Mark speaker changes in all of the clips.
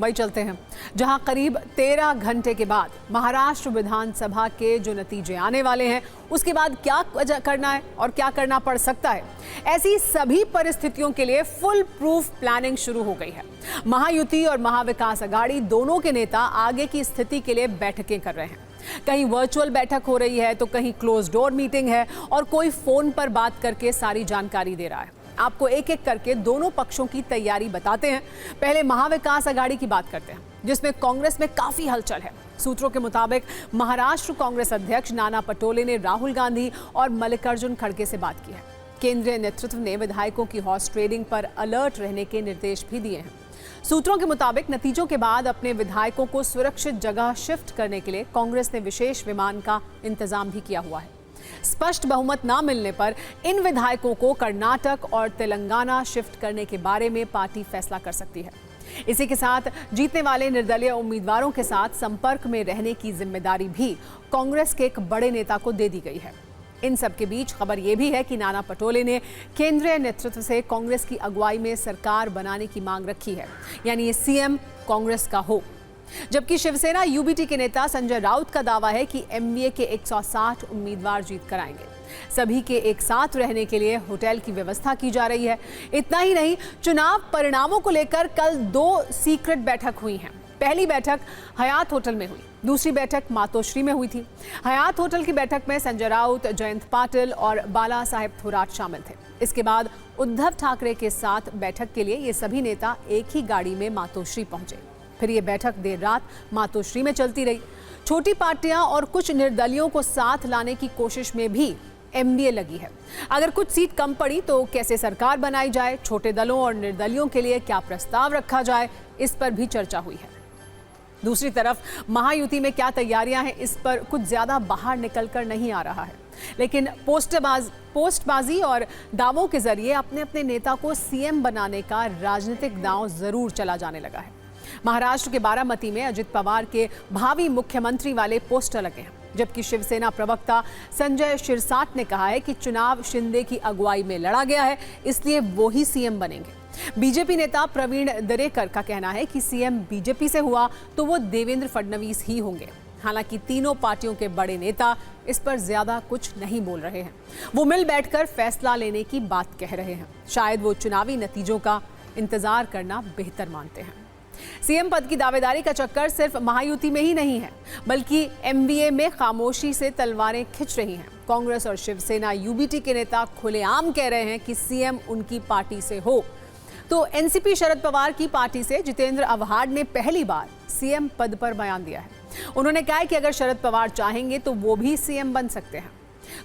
Speaker 1: मुंबई चलते हैं, जहां करीब 13 घंटे के बाद महाराष्ट्र विधानसभा के जो नतीजे आने वाले हैं, उसके बाद क्या करना है और क्या करना पड़ सकता है, ऐसी सभी परिस्थितियों के लिए फुल प्रूफ प्लानिंग शुरू हो गई है। महायुति और महाविकास अघाड़ी दोनों के नेता आगे की स्थिति के लिए बैठकें कर रहे हैं। कहीं वर्चुअल बैठक हो रही है तो कहीं क्लोज डोर मीटिंग है और कोई फोन पर बात करके सारी जानकारी दे रहा है। आपको एक एक करके दोनों पक्षों की तैयारी बताते हैं। पहले महाविकास अघाड़ी की बात करते हैं, जिसमें कांग्रेस में काफी हलचल है। सूत्रों के मुताबिक महाराष्ट्र कांग्रेस अध्यक्ष नाना पटोले ने राहुल गांधी और मल्लिकार्जुन खड़गे से बात की है। केंद्रीय नेतृत्व ने विधायकों की हॉर्स ट्रेडिंग पर अलर्ट रहने के निर्देश भी दिए हैं। सूत्रों के मुताबिक नतीजों के बाद अपने विधायकों को सुरक्षित जगह शिफ्ट करने के लिए कांग्रेस ने विशेष विमान का इंतजाम भी किया हुआ है। स्पष्ट बहुमत न मिलने पर इन विधायकों को कर्नाटक और तेलंगाना शिफ्ट करने के बारे में पार्टी फैसला कर सकती है। इसी के साथ जीतने वाले निर्दलीय उम्मीदवारों के साथ संपर्क में रहने की जिम्मेदारी भी कांग्रेस के एक बड़े नेता को दे दी गई है। इन सब के बीच खबर यह भी है कि नाना पटोले ने केंद्रीय नेतृत्व से कांग्रेस की अगुवाई में सरकार बनाने की मांग रखी है, यानी ये सीएम कांग्रेस का हो। जबकि शिवसेना यूबीटी के नेता संजय राउत का दावा है कि एमवीए के 160 उम्मीदवार जीत कर आएंगे। सभी के एक साथ रहने के लिए होटल की व्यवस्था की जा रही है। इतना ही नहीं, चुनाव परिणामों को लेकर कल 2 सीक्रेट बैठक हुई हैं। पहली बैठक हयात होटल में हुई, दूसरी बैठक मातोश्री में हुई थी। हयात होटल की बैठक में संजय राउत, जयंत पाटिल और बाला साहेब थोराट शामिल थे। इसके बाद उद्धव ठाकरे के साथ बैठक के लिए ये सभी नेता एक ही गाड़ी में मातोश्री पहुंचे। फिर ये बैठक देर रात मातोश्री में चलती रही। छोटी पार्टियां और कुछ निर्दलियों को साथ लाने की कोशिश में भी एमवीए लगी है। अगर कुछ सीट कम पड़ी तो कैसे सरकार बनाई जाए, छोटे दलों और निर्दलियों के लिए क्या प्रस्ताव रखा जाए, इस पर भी चर्चा हुई है। दूसरी तरफ महायुति में क्या तैयारियां हैं, इस पर कुछ ज्यादा बाहर निकलकर नहीं आ रहा है। लेकिन पोस्टबाजी और दावों के जरिए अपने अपने नेता को सीएम बनाने का राजनीतिक दांव जरूर चला जाने लगा है। महाराष्ट्र के बारामती में अजित पवार के भावी मुख्यमंत्री वाले पोस्टर लगे हैं, जबकि शिवसेना प्रवक्ता संजय शिरसाट ने कहा है कि चुनाव शिंदे की अगुवाई में लड़ा गया है, इसलिए वो ही सीएम बनेंगे। बीजेपी नेता प्रवीण दरेकर का कहना है कि सीएम बीजेपी से हुआ तो वो देवेंद्र फडणवीस ही होंगे। हालांकि तीनों पार्टियों के बड़े नेता इस पर ज्यादा कुछ नहीं बोल रहे हैं। वो मिल बैठकर फैसला लेने की बात कह रहे हैं। शायद वो चुनावी नतीजों का इंतजार करना बेहतर मानते हैं। सीएम पद की दावेदारी का चक्कर सिर्फ महायुति में ही नहीं है, बल्कि एमवीए में खामोशी से तलवारें खिंच रही हैं। कांग्रेस और शिवसेना यूबीटी के नेता खुलेआम कह रहे हैं कि सीएम उनकी पार्टी से हो। तो एनसीपी शरद पवार की पार्टी से जितेंद्र आव्हाड ने पहली बार सीएम पद पर बयान दिया है। उन्होंने कहा है कि अगर शरद पवार चाहेंगे तो वो भी सीएम बन सकते हैं।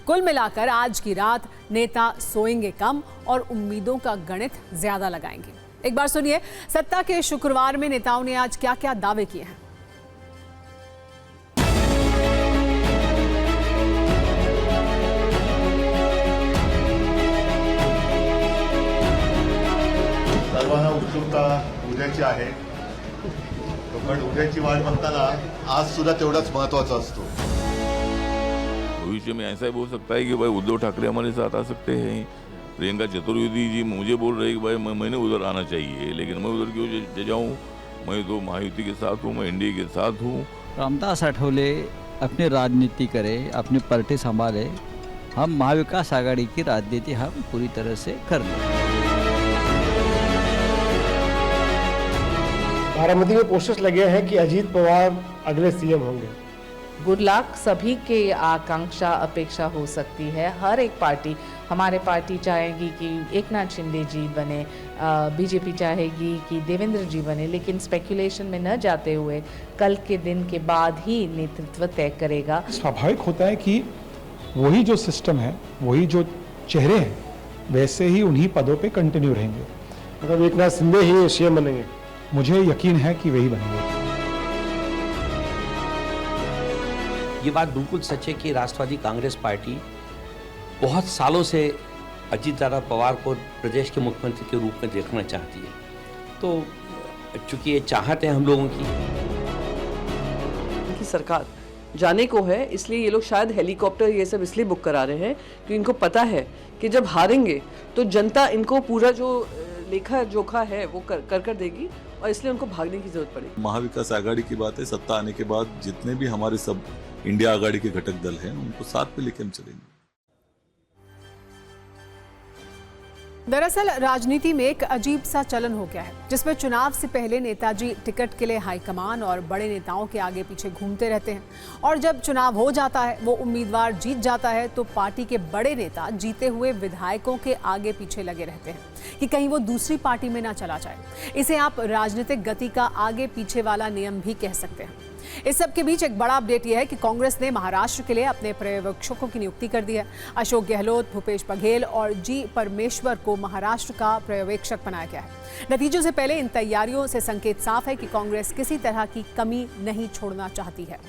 Speaker 1: कुल मिलाकर आज की रात नेता सोएंगे कम और उम्मीदों का गणित ज्यादा लगाएंगे। एक बार सुनिए, सत्ता के शुक्रवार में नेताओं ने आज क्या क्या दावे किए हैं।
Speaker 2: सर्वांना उत्सुकता उद्याची आहे, पण उद्याची वाट बघताना आज सुद्धा तेवढाच महत्त्वाचा असतो।
Speaker 3: भविष्य में ऐसा भी हो सकता है कि भाई उद्धव ठाकरे हमारे साथ आ सकते हैं। प्रियंका चतुर्वेदी जी मुझे बोल रहे हैं कि भाई मैंने उधर आना चाहिए, लेकिन मैं उधर क्यों जाऊँ? मैं तो महायुति के साथ हूँ, मैं एनडीए के साथ हूँ।
Speaker 4: रामदास आठवले अपनी राजनीति करे, अपनी पार्टी संभाले, हम महाविकास आघाड़ी की राजनीति हम पूरी तरह से कर लें।
Speaker 5: बारामती में पोस्टर्स लगे हैं कि अजीत पवार अगले सीएम होंगे।
Speaker 6: गुड लक, सभी के आकांक्षा अपेक्षा हो सकती है। हर एक पार्टी, हमारे पार्टी चाहेगी कि एकनाथ शिंदे जी बने, बीजेपी चाहेगी कि देवेंद्र जी बने, लेकिन स्पेकुलेशन में न जाते हुए कल के दिन के बाद ही नेतृत्व तय करेगा।
Speaker 7: स्वाभाविक होता है कि वही जो सिस्टम है, वही जो चेहरे हैं, वैसे ही उन्हीं पदों पे कंटिन्यू रहेंगे।
Speaker 5: मतलब एकनाथ शिंदे ही सीएम बनेंगे?
Speaker 7: मुझे यकीन है कि वही बनेंगे।
Speaker 8: ये बात बिल्कुल सच है कि राष्ट्रवादी कांग्रेस पार्टी बहुत सालों से अजीत दादा पवार को प्रदेश के मुख्यमंत्री के रूप में देखना चाहती है। तो चूंकि ये चाहत है हम लोगों की
Speaker 9: सरकार जाने को है, इसलिए ये लोग शायद हेलीकॉप्टर ये सब इसलिए बुक करा रहे हैं कि इनको पता है कि जब हारेंगे तो जनता इनको पूरा जो लेखा जोखा है वो कर देगी और इसलिए उनको भागने की जरूरत पड़ेगी।
Speaker 10: महाविकास आघाड़ी की बात है, सत्ता आने के बाद जितने भी हमारे सब इंडिया आघाड़ी के घटक दल हैं उनको साथ में लेकर हम चलेंगे।
Speaker 1: दरअसल राजनीति में एक अजीब सा चलन हो गया है जिसमें चुनाव से पहले नेताजी टिकट के लिए हाईकमान और बड़े नेताओं के आगे पीछे घूमते रहते हैं और जब चुनाव हो जाता है, वो उम्मीदवार जीत जाता है तो पार्टी के बड़े नेता जीते हुए विधायकों के आगे पीछे लगे रहते हैं कि कहीं वो दूसरी पार्टी में ना चला जाए। इसे आप राजनीतिक गति का आगे पीछे वाला नियम भी कह सकते हैं। इस सब के बीच एक बड़ा अपडेट यह है कि कांग्रेस ने महाराष्ट्र के लिए अपने पर्यवेक्षकों की नियुक्ति कर दी है। अशोक गहलोत, भूपेश बघेल और जी परमेश्वर को महाराष्ट्र का पर्यवेक्षक बनाया गया है। नतीजों से पहले इन तैयारियों से संकेत साफ है कि कांग्रेस किसी तरह की कमी नहीं छोड़ना चाहती है।